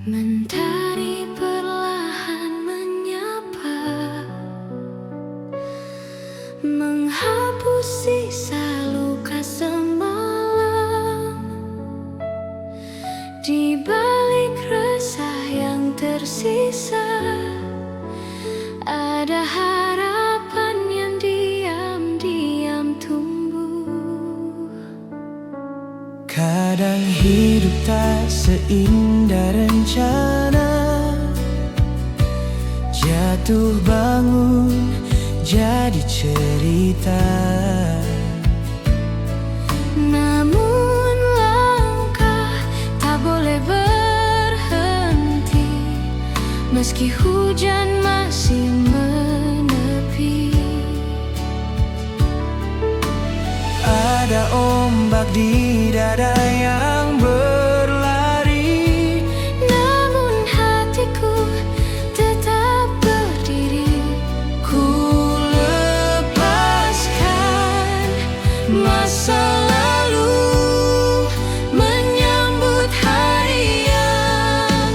Mentari perlahan menyapa, menghapus sisa luka semalam. Di balik resah yang tersisa, ada harapan yang diam-diam tumbuh. Kadang hidup tak seindah rencana, jatuh bangun jadi cerita. Namun langkah tak boleh berhenti, meski hujan masih menepi. Ada ombak di dada yang berlari, Namun hatiku tetap berdiri. Ku lepaskan masa lalu, menyambut hari yang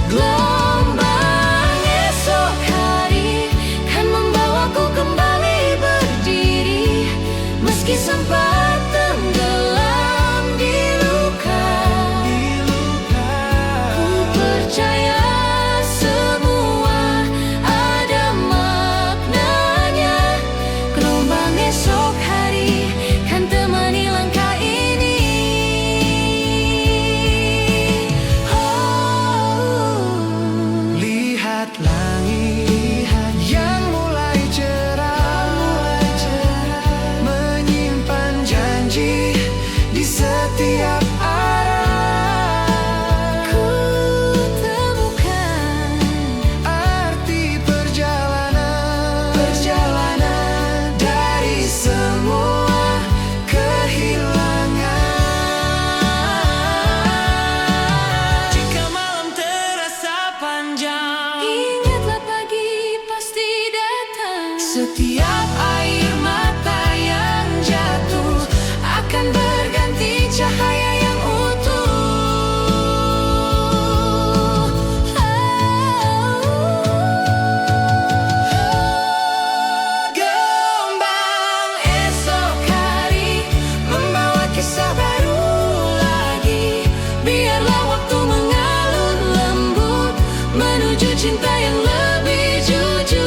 gelombang esok hari kan membawaku kembali berdiri, meski sempat tenggelam di luka. Ku percaya semua ada maknanya. Gelombang esok hari kan temani langkah ini. lihat langit yang mulai cerah, menyimpan janji di setiap arah. Ku temukan Arti perjalanan dari semua kehilangan. Jika malam terasa panjang, ingatlah pagi pasti datang. setiap air mata yang jatuh akan berganti cahaya yang utuh. Gelombang esok hari membawa kisah baru lagi. Biarlah waktu mengalir lembut menuju cinta yang lebih jujur.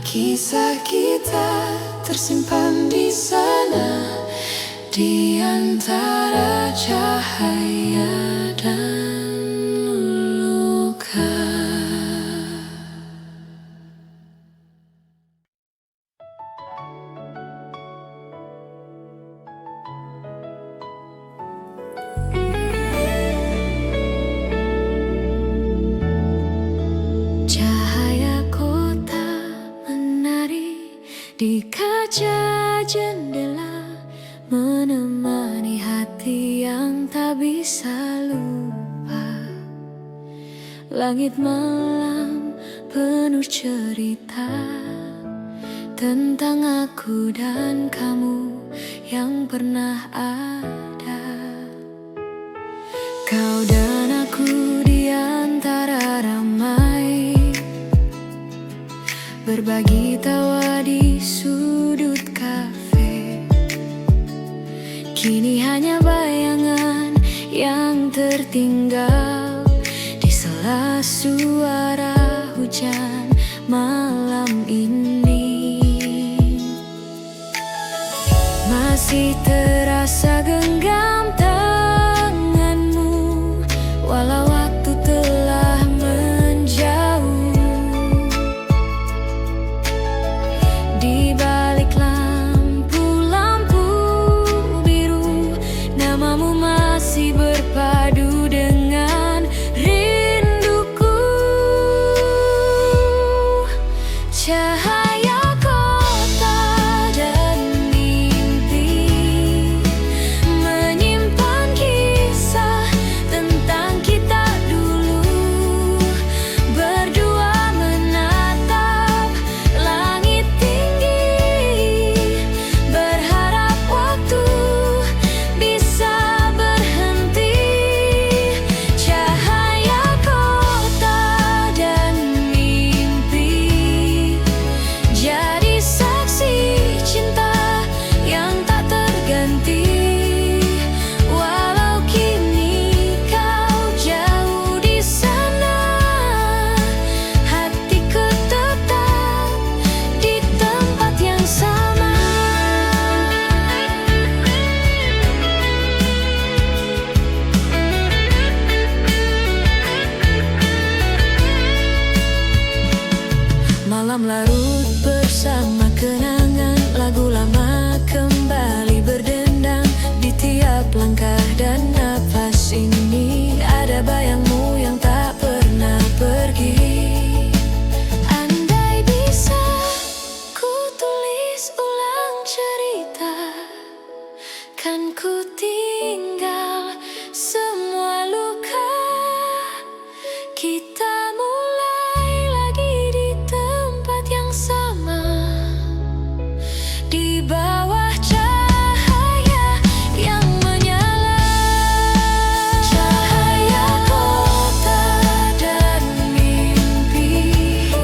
Kisah kita tersimpan di sana, di antara cahaya dan luka. Cahaya kota menari di kaca jendela, menemani hati yang tak bisa lupa. Langit malam penuh cerita tentang aku dan kamu yang pernah ada. Kau dan aku di antara ramai, berbagi tawa di sudut kafe. Kini hanya bayangan yang tertinggal di sela suara hujan malam ini. Masih terasa genggam tanganmu, walau waktu telah menjauh. Di balik lampu-lampu biru, namamu masih berpadu dengan rinduku. Cahaya kota dan mimpi menyimpan kisah tentang kita dulu, berdua menatap langit tinggi, berharap waktu bisa berhenti. Cahaya kota dan mimpi jadi saksi cinta yang tak terganti. Walau kini kau jauh di sana, hatiku tetap di tempat yang sama. Malam larut bersama kenangan, lagu lama kembali berdendang di tiap langkah dan nafas ini. Ada bayangmu yang tak pernah pergi. Andai bisa ku tulis ulang cerita, kan ku tinggal semua luka. Kita mulai lagi di tempat yang sama, di bawah cahaya yang menyala. Cahaya kota dan mimpi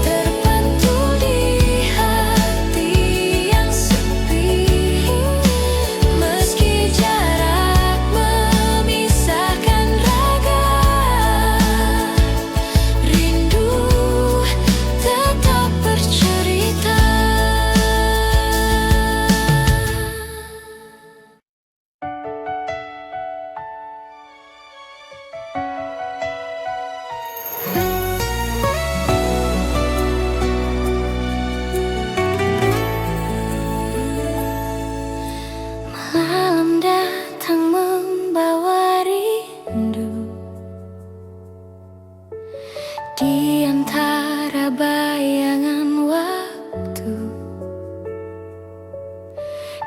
terpantul di hati yang sepi. Meski jarak memisahkan raga, rindu tetap bercerita. Malam datang membawa rindu, di antara bayangan waktu.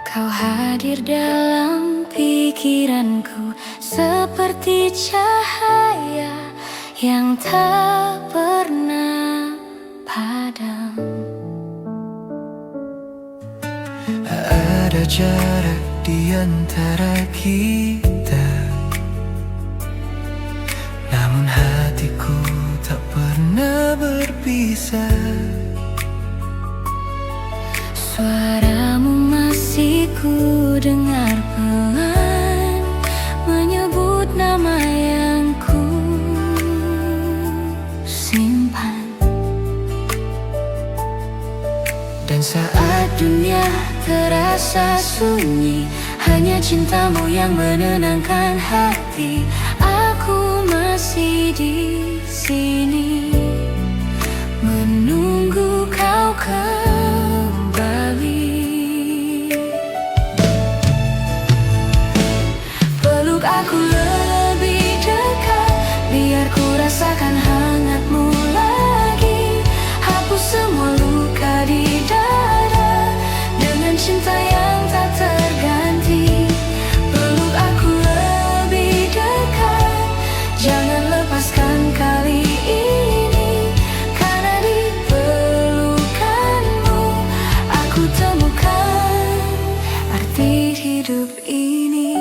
Kau hadir dalam pikiranku seperti cahaya yang tak pernah padam. Ada jarak di antara kita, namun hatiku tak pernah berpisah. Suaramu masih ku dengar pelan, menyebut nama yang ku simpan. Dan saat dunia terasa sunyi, hanya cintamu yang menenangkan hati. Aku masih di sini menunggu kau kembali. Peluk aku lebih dekat, biar ku rasakan hangatmu lagi. Hapus semua luka di dada dengan cinta yang tak terganti. Peluk aku lebih dekat, jangan lepaskan kali ini. Karena di pelukanmu aku temukan arti hidup ini.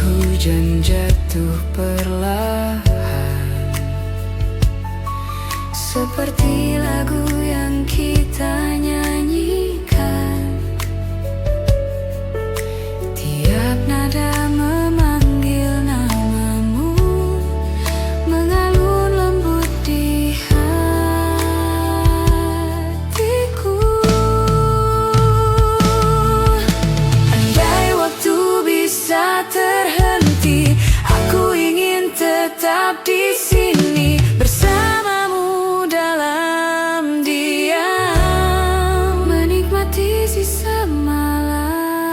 Hujan jatuh perlahan, seperti lagu yang kita nyanyikan. Tiap nada memanggil namamu, mengalun lembut di hatiku. Andai waktu bisa terhenti, aku ingin tetap di sini bersamamu dalam diam, menikmati sisa malam.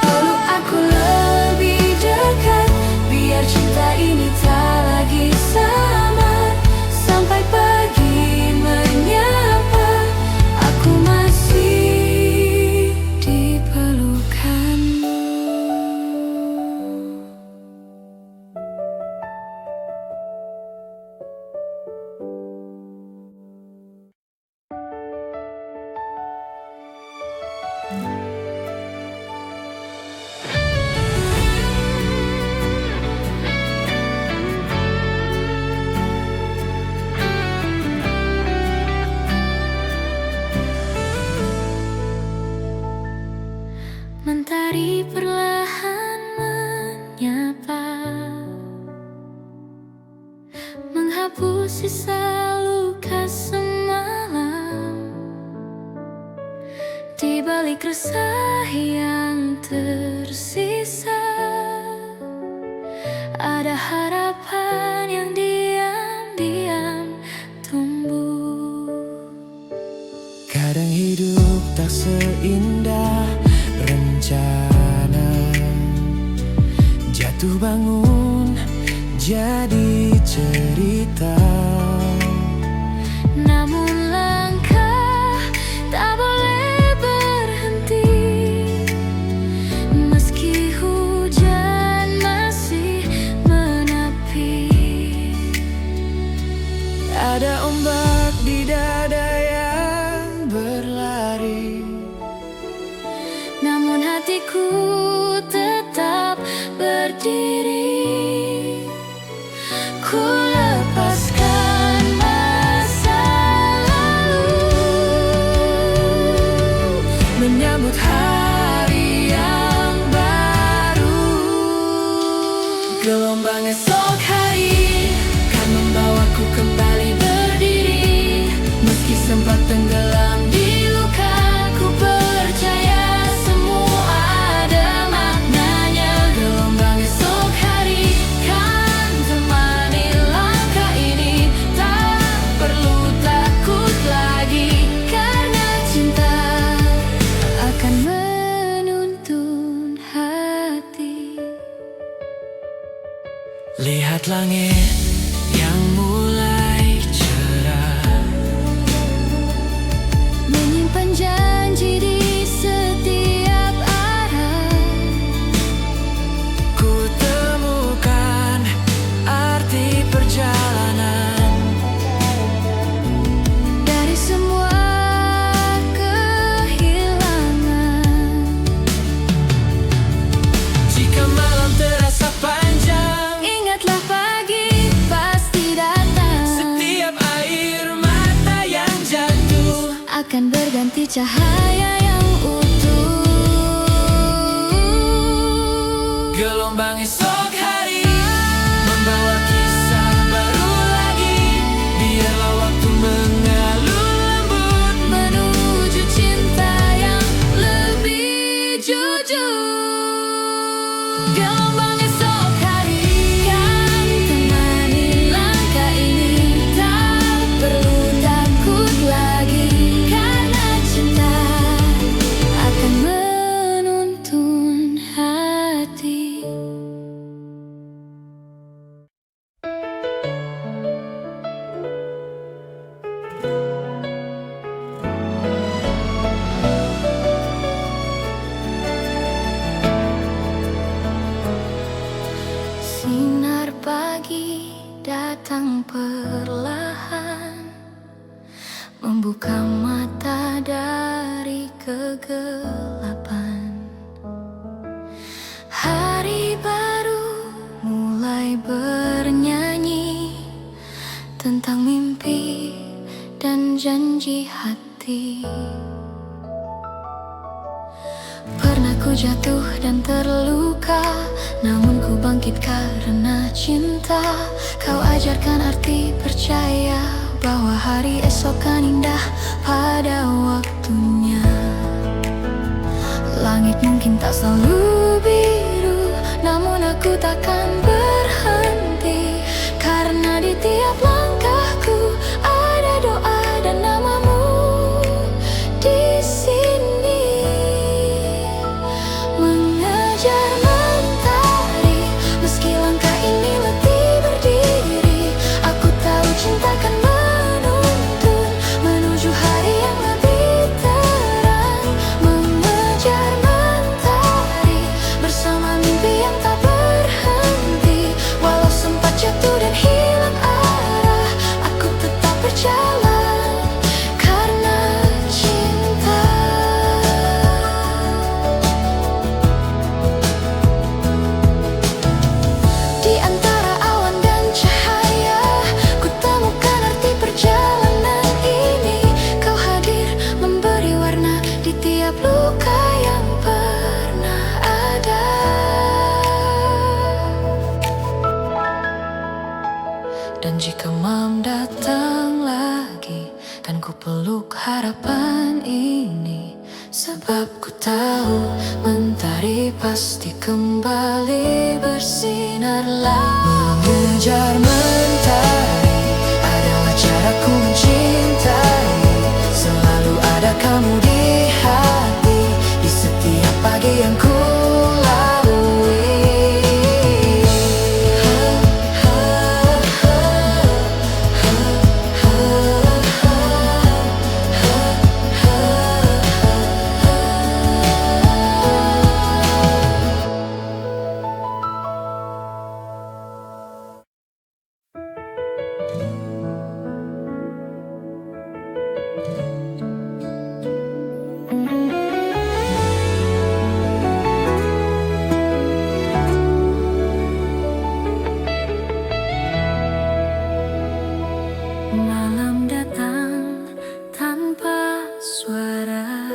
Peluk aku lebih dekat, biar cinta ini tak lagi samar. Sampai pagi menyapa, aku masih di pelukanmu. Mentari perlahan menyapa, menghapus sisa luka semalam. Di balik resah yang tersisa, ada harapan yang diam-diam tumbuh. Kadang hidup tak seindah rencana, jatuh bangun jadi cerita. Namun langkah tak boleh berhenti, meski hujan masih menepi. Ada ombak di dada yang berlari, namun hatiku tetap berdiri. Ku lepaskan masa lalu, menyambut hari yang baru. Gelombang esok hari kan membawaku kembali berdiri, meski sempat tenggelam di luka. Ku percaya semua ada maknanya. Gelombang esok hari kan temani langkah ini. Tak perlu takut lagi, karena cinta akan menuntun hati. lihat langit yang mulai cerah, menyimpan janji di setiap arah. ku temukan arti perjalanan. Dari semua kehilangan, Jika malam terasa panjang, ingatlah pagi seperti cahaya yang utuh. Gelombang esok hari membawa kisah baru lagi. Biarlah waktu mengalun lembut menuju cinta yang lebih jujur. Gelombang esok hari kan temani langkah ini. Tak perlu takut lagi, karena cinta akan menuntun hati. Sinar pagi datang perlahan, membuka mata dari kegelapan. Hari baru mulai bernyanyi tentang mimpi dan janji hati. Pernah ku jatuh dan terluka, namun ku bangkit karena cinta. Kau ajarkan arti percaya bahwa hari esok kan indah pada waktunya. Langit mungkin tak selalu biru, namun aku takkan berhenti, karena di tiap langkahku ada doa dan namamu di sini. Mengejar mentari, meski langkah ini letih berdiri, aku tahu cinta kan menuntun menuju hari yang lebih terang. Mengejar mentari bersama mimpi yang tak berhenti, walau sempat jatuh dan hilang arah, aku tetap berjalan karena cinta. Di antara awan dan cahaya, ku temukan arti perjalanan ini. Kau hadir memberi warna di tiap luka yang pernah ada. Dan jika malam datang lagi, kan ku peluk harapan ini, sebab ku tahu mentari pasti kembali bersinar lagi. Mengejar mentari adalah caraku mencintai. Selalu ada kamu di hati, di setiap pagi yang ku lalui. Malam datang tanpa suara,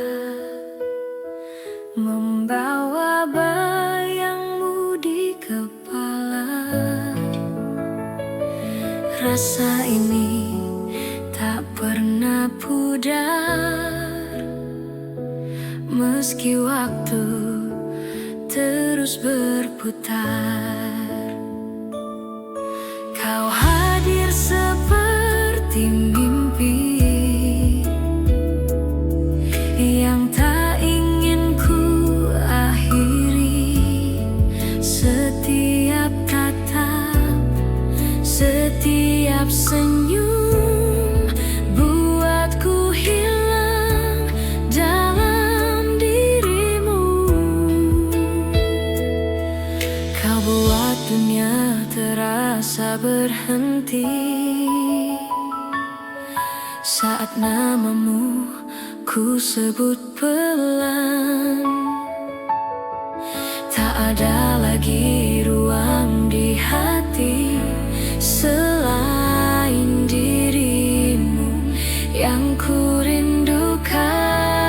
membawa bayangmu di kepala. Rasa ini tak pernah pudar, meski waktu terus berputar. Kau hadir seperti mimpi yang tak ingin ku akhiri. Setiap tatap, setiap senyum buatku hilang dalam dirimu. Kau buat dunia terasa berhenti saat namamu ku sebut pelan. Tak ada lagi ruang di hati selain dirimu yang ku rindukan.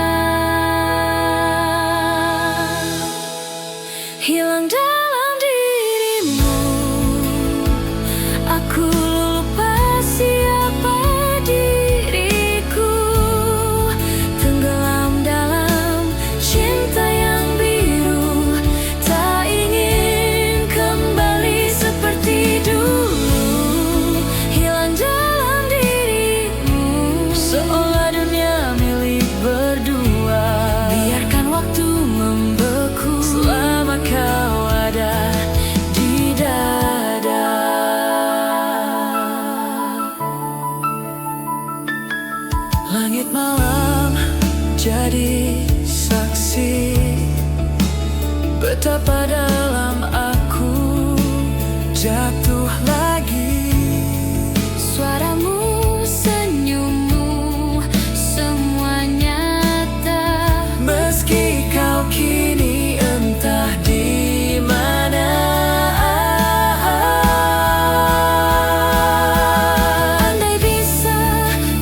Langit malam jadi saksi betapa dalam aku jatuh lagi. Suaramu, senyummu, semua nyata. Meski kau kini entah di mana. Andai bisa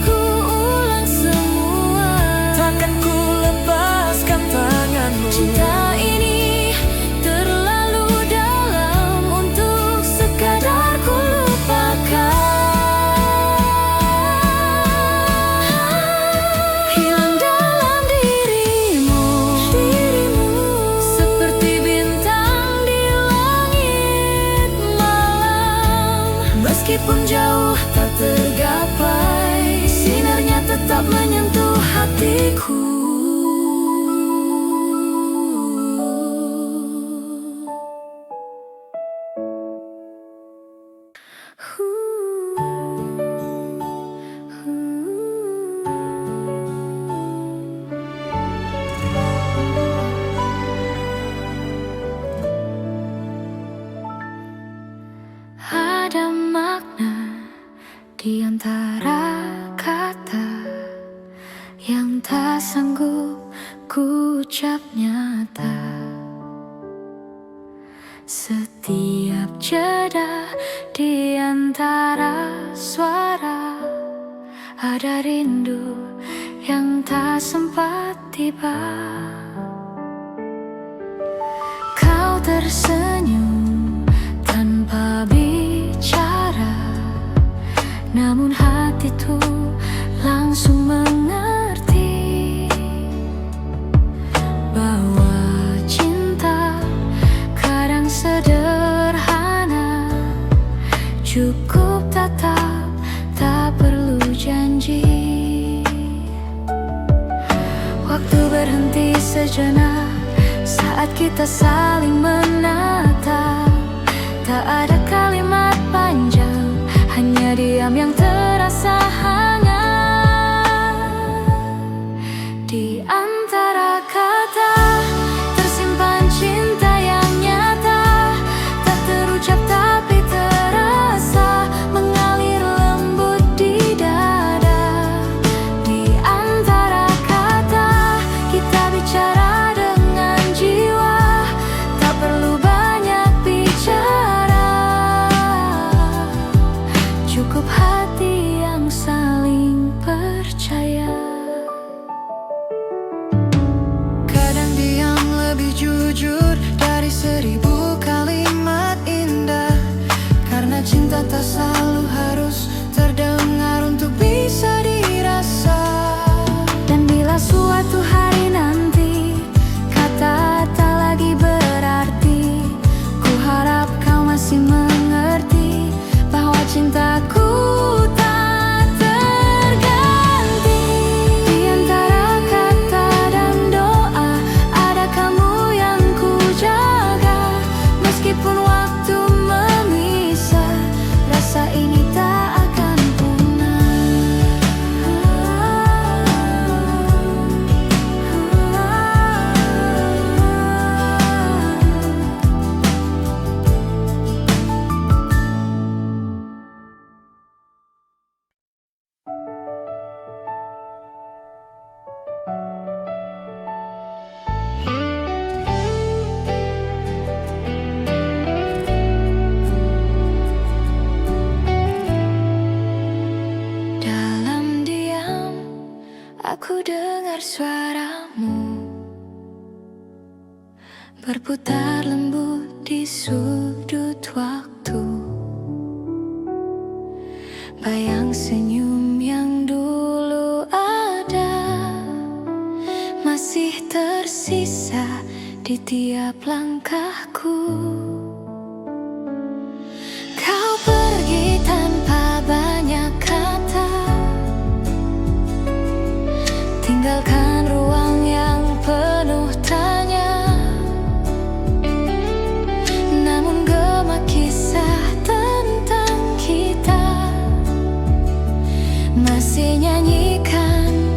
ku ulang semua, Takkan ku lepaskan tanganmu. cinta ini terlalu dalam untuk sekadar ku lupakan. Hilang dalam dirimu, seperti bintang di langit malam. Meskipun jauh tak tergapai, Sinarnya tetap menyentuh hatiku. Ada makna di antara kata yang tak sanggup ku ucap nyata. Setiap jeda di antara suara, ada rindu yang tak sempat tiba. Kau tersenyum tanpa bicara, namun hatiku langsung mengerti bahwa cinta kadang sederhana, cukup tatap, tak perlu janji. Waktu berhenti sejenak saat kita saling menatap. Tak ada kalimat panjang, hanya diam yang terasa hangat. Di antara kata tersimpan cinta yang nyata, tak terucap tapi terasa mengalir lembut di dada. Di antara kata kita bicara dengan jiwa, tak perlu banyak bicara, cukup hati yang saling percaya. kadang diam lebih jujur dari 1000 kalimat indah. Karena cinta tak selalu harus terdengar untuk bisa dirasa. Dan bila suatu hari nanti kata tak lagi berarti, ku harap kau masih mengerti bahwa cintaku tak terganti. Di antara kata dan doa, ada kamu yang ku jaga. Meskipun waktu memisah, rasa ini tak akan punah. Dalam diam, aku dengar suaramu berputar lembut di sudut waktu. Bayang senyum yang dulu ada masih tersisa di tiap langkahku. Kau pergi tanpa banyak kata, tinggalkan ruang yang penuh tanya. Namun gema kisah tentang kita masih nyanyikan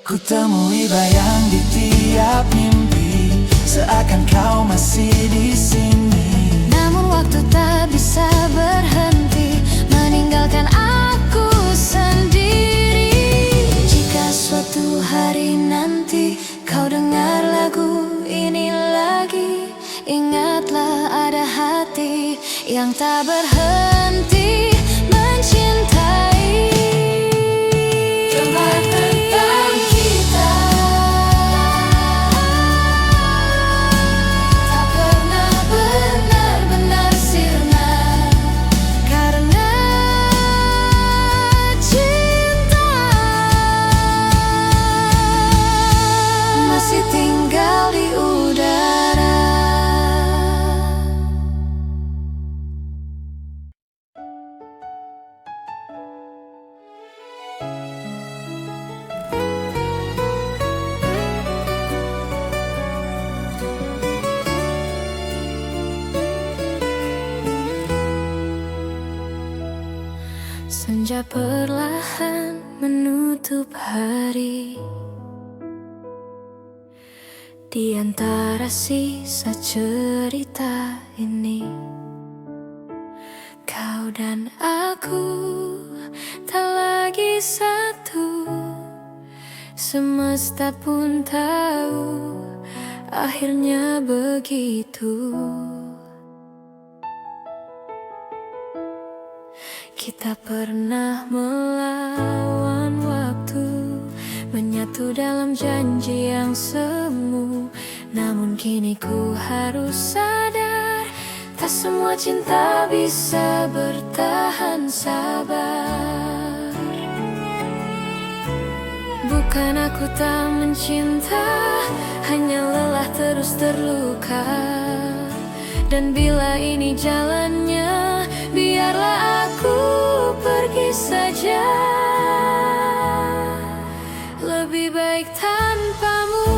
Ku temui bayang di tiap mimpi, seakan kau masih di sini. Namun waktu tak bisa berhenti, meninggalkan aku sendiri. Jika suatu hari nanti kau dengar lagu ini lagi, ingatlah ada hati yang tak berhenti mencintai. Tempat tentang kita tak pernah benar-benar sirna, karena cinta masih tinggal di udara. Senja perlahan menutup hari, di antara sisa cerita ini, kau dan aku tak lagi satu. Semesta pun tahu akhirnya begitu. Kita pernah melawan waktu, menyatu dalam janji yang semu. Namun kini ku harus sadar, tak semua cinta bisa bertahan sabar. Bukan aku tak mencinta, hanya lelah terus terluka. Dan bila ini jalannya, biarlah aku pergi saja. Lebih baik tanpamu,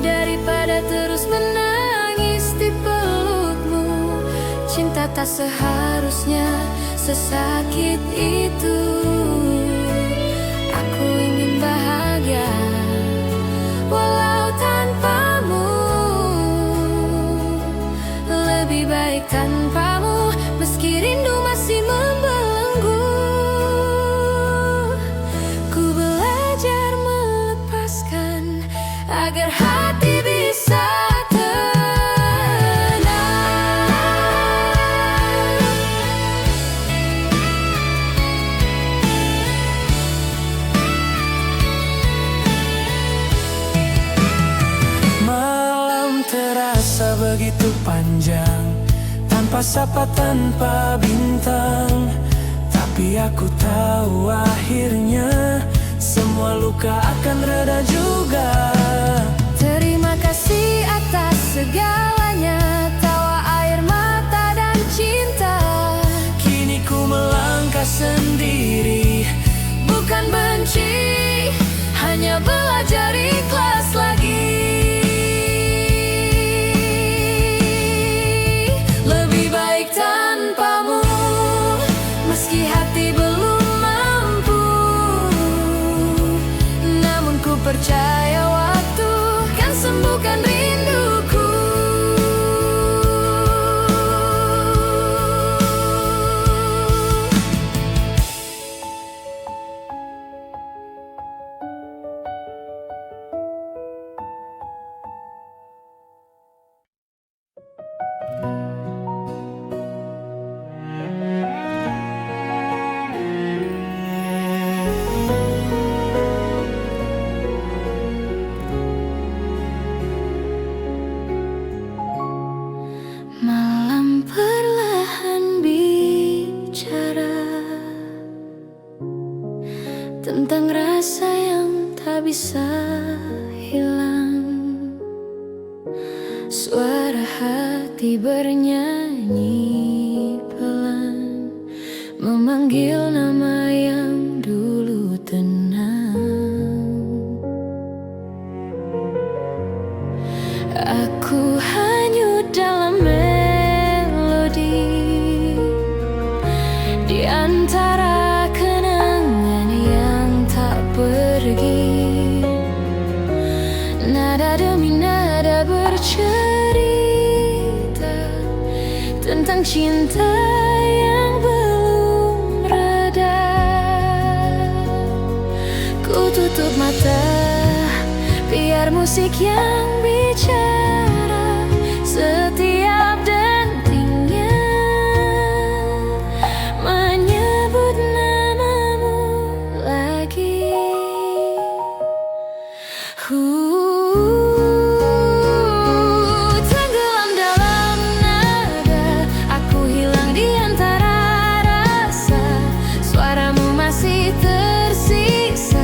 daripada terus menangis di pelukmu. Cinta tak seharusnya sesakit itu. Aku ingin bahagia walau tanpamu. Lebih baik tanpamu, meski rindu masih membelenggu. Ku belajar melepaskan agar hati bisa tenang. Malam terasa begitu panjang, tanpa sapa, tanpa bintang. Tapi aku tahu akhirnya semua luka akan reda juga. Terima kasih atas segalanya, tawa air mata dan cinta. Kini ku melangkah sendiri, bukan benci, hanya belajar ikhlas lagi. Lebih baik tanpamu, meski hati belum mampu. Namun ku percaya waktu kan sembuhkan rinduku. Malam perlahan bicara tentang rasa yang tak bisa hilang. Suara hati bernyanyi pelan, memanggil nama yang dulu tenang. Aku hanyut dalam melodi, di antara kenangan yang tak pergi. Nada demi nada bercerita tentang cinta yang belum reda. Ku tutup mata biar musik yang bicara setiap dentingnya menyebut namamu lagi. Tenggelam dalam nada, aku hilang di antara rasa. Suaramu masih tersisa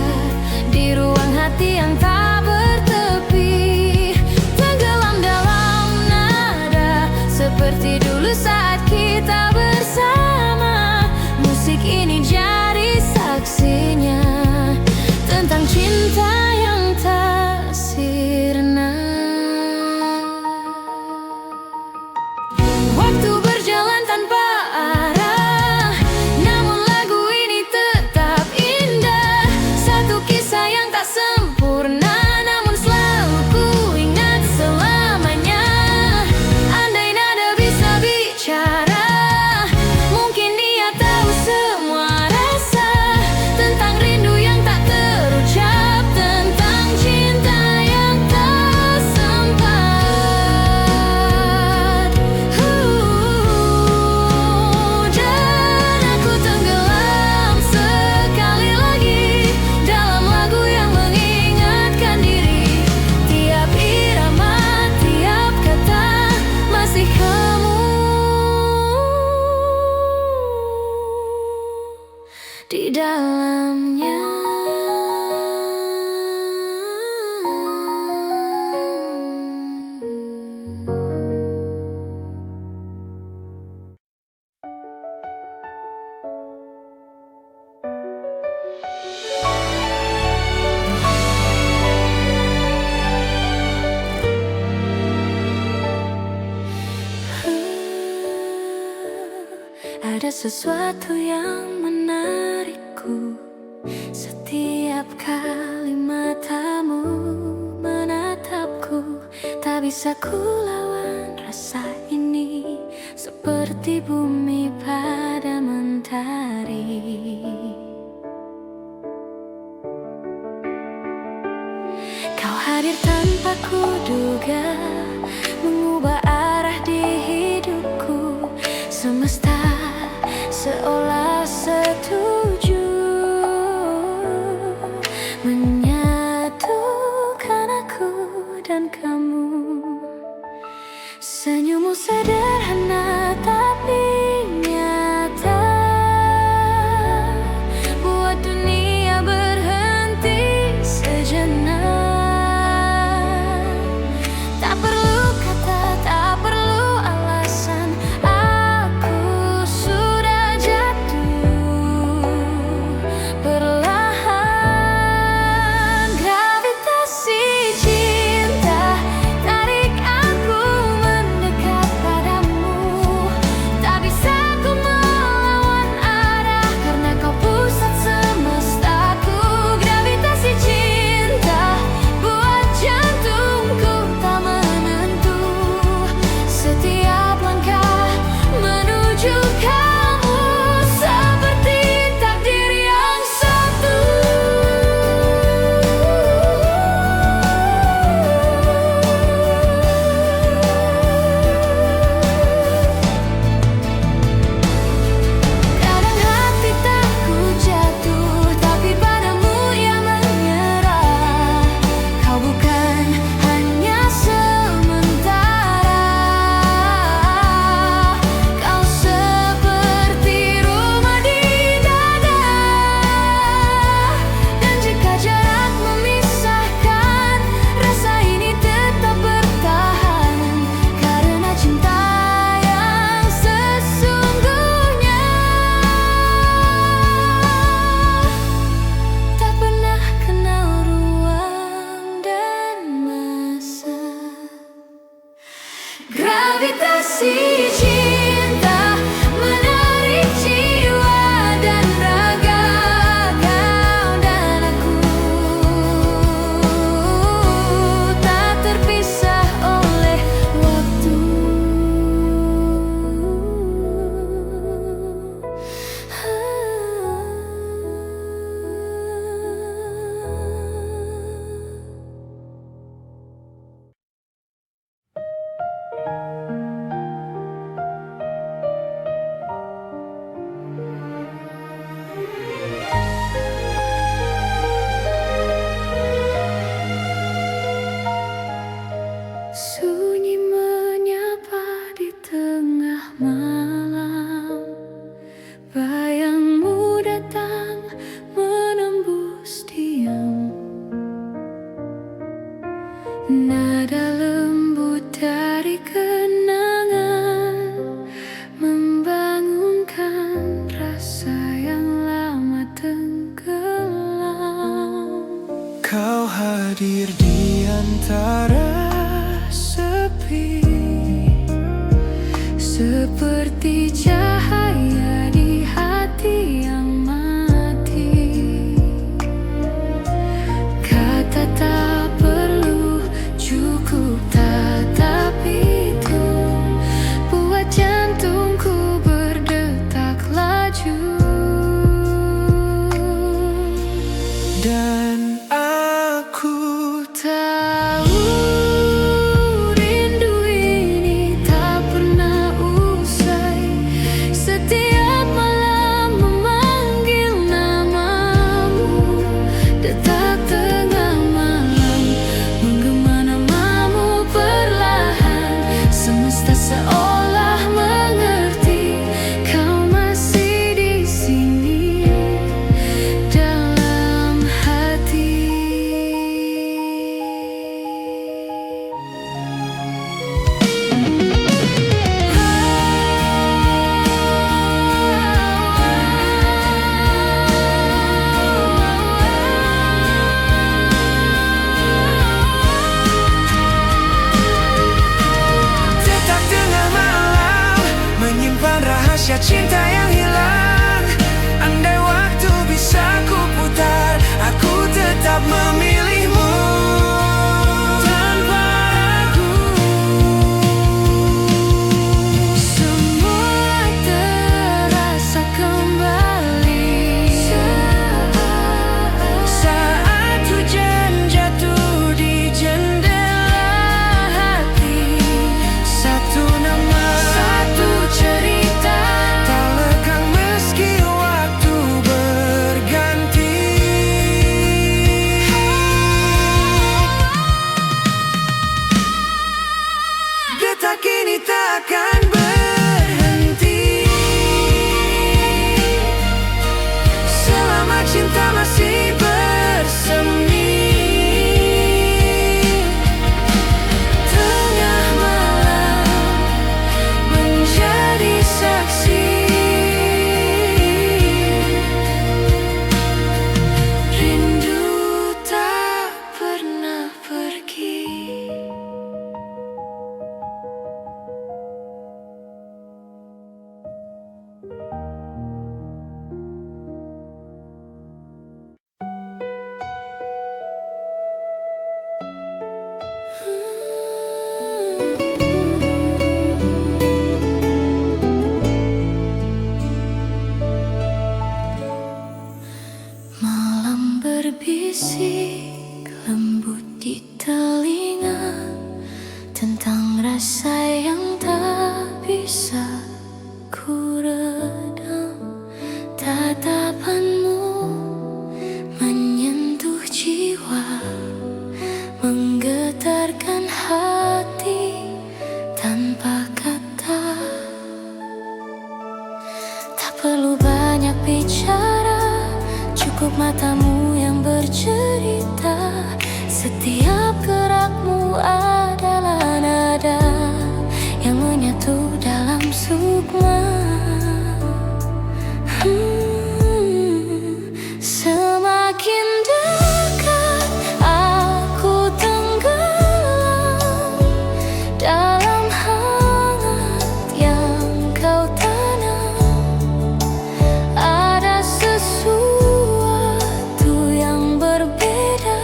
di ruang hati yang tak bertepi. Tenggelam dalam nada, seperti dulu saat kita bersama. Musik ini jadi saksinya tentang cinta yang tak sirna. Waktu berjalan tanpa arah, namun lagu ini tetap indah. Satu kisah yang tak sempurna, namun selalu ku ingat selamanya. Andai nada bisa bicara, mungkin dia tahu semua rasa tentang rindu yang tak terucap, tentang cinta yang tak sempat. Dan aku tenggelam sekali lagi dalam lagu yang mengingatkan diri. Tiap irama, tiap kata masih kamu di dalamnya. Ada sesuatu yang menarikku setiap kali matamu menatapku. Tak bisa ku lawan rasa ini, seperti bumi pada mentari. Kau hadir tanpa kuduga, mengubah arah di hidupku. Semesta seolah setuju menyatukan aku dan kamu. Senyummu sederhana tapi nyata, buat dunia berhenti sejenak. Tak perlu kata, tak perlu alasan, aku sudah jatuh Nada lembut dari kenangan membangunkan rasa yang lama tenggelam. Kau hadir di antara sepi, seperti cahaya di hati yang mati. Kata tak perlu, cukup tatap itu, buat jantungku berdetak laju. dan aku Tahu rindu ini tak pernah usai. Setiap malam memanggil namamu, detak tengah malam menggema namamu perlahan. Semesta seolah mengerti kau masih di sini dalam hati. tetap tengah malam menyimpan rahasia cinta yang hilang. Andai waktu bisa ku putar, aku tetap memilihmu tanpa ragu. Semua terasa kembali Saat hujan jatuh di jendela hati, satu nama, satu cerita. tak lekang meski waktu berganti. Detak ini takkan berhenti selama cinta masih bersemi. Tengah malam menjadi saksi, rindu tak pernah pergi. Malam berbisik lembut di telinga tentang rasa yang tak bisa ku redam. Tatapanmu menyentuh jiwa, menggetarkan hati tanpa kata. Tak perlu banyak bicara, cukup matamu yang bercerita. Setiap gerakmu adalah nada yang menyatu dalam sukma. Semakin dekat aku tenggelam dalam hangat yang kau tanam. Ada sesuatu yang berbeda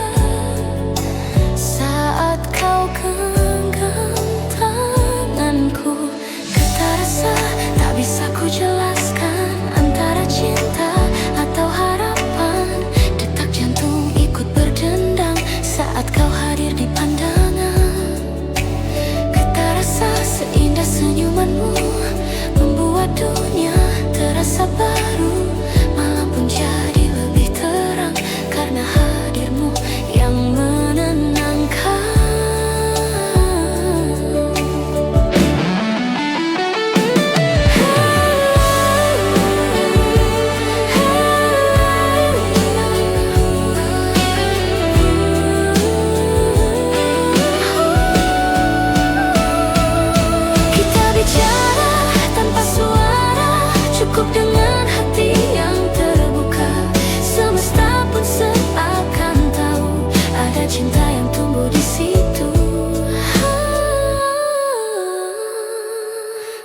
Ada cinta yang tumbuh di situ.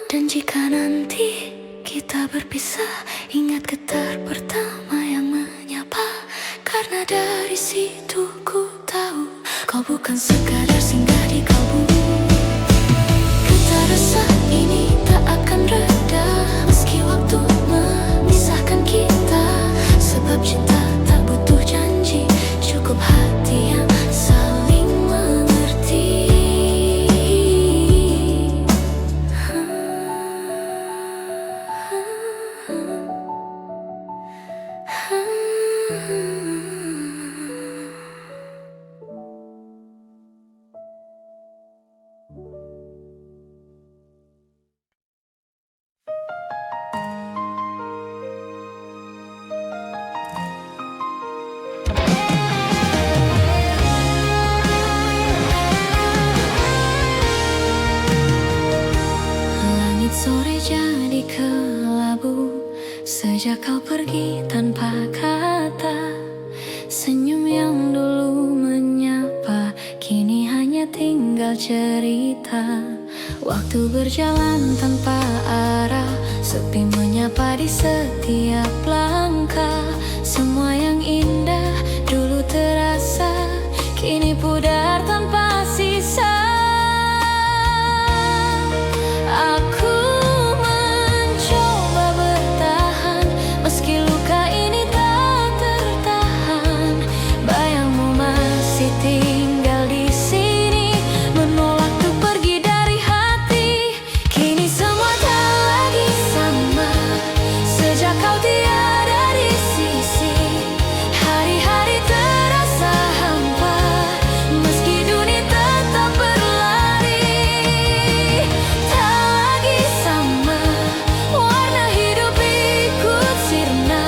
Dan jika nanti kita berpisah, ingat getar pertama yang menyapa. Karena dari situ ku tahu kau bukan sekadar singgah di kalbu. Getar rasa ini tak akan reda meski waktu memisahkan kita. Sebab cinta tak butuh janji, cukup hati yang saling mengerti. Langit sore jadi kelabu sejak kau pergi tanpa kata. Senyum yang dulu menyapa kini hanya tinggal cerita. Waktu berjalan tanpa arah, sepi menyapa di setiap langkah. Semua yang indah dulu terasa kini pudar tanpa sisa. Aku mencoba bertahan meski luka ini tak tertahan. Bayangmu masih tinggal di sini, menolak untuk pergi dari hati. Kini semua tak lagi sama sejak kau tiada di sisi. Hari-hari terasa hampa meski dunia tetap berlari. Tak lagi sama, warna hidup ikut sirna.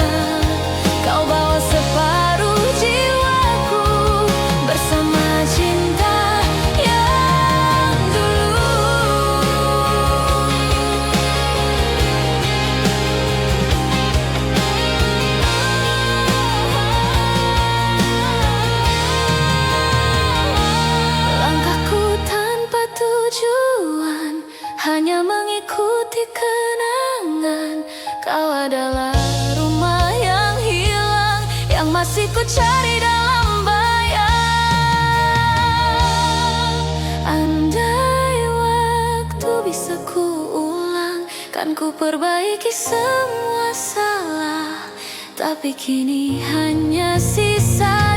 Kau bawa separuh jiwaku bersama cinta yang dulu. Langkahku tanpa tujuan, hanya mengikuti kenangan. Kau adalah rumah yang hilang, yang masih ku cari dalam bayang. Andai waktu bisa ku ulang, kan ku perbaiki semua salah. Tapi kini hanya sisa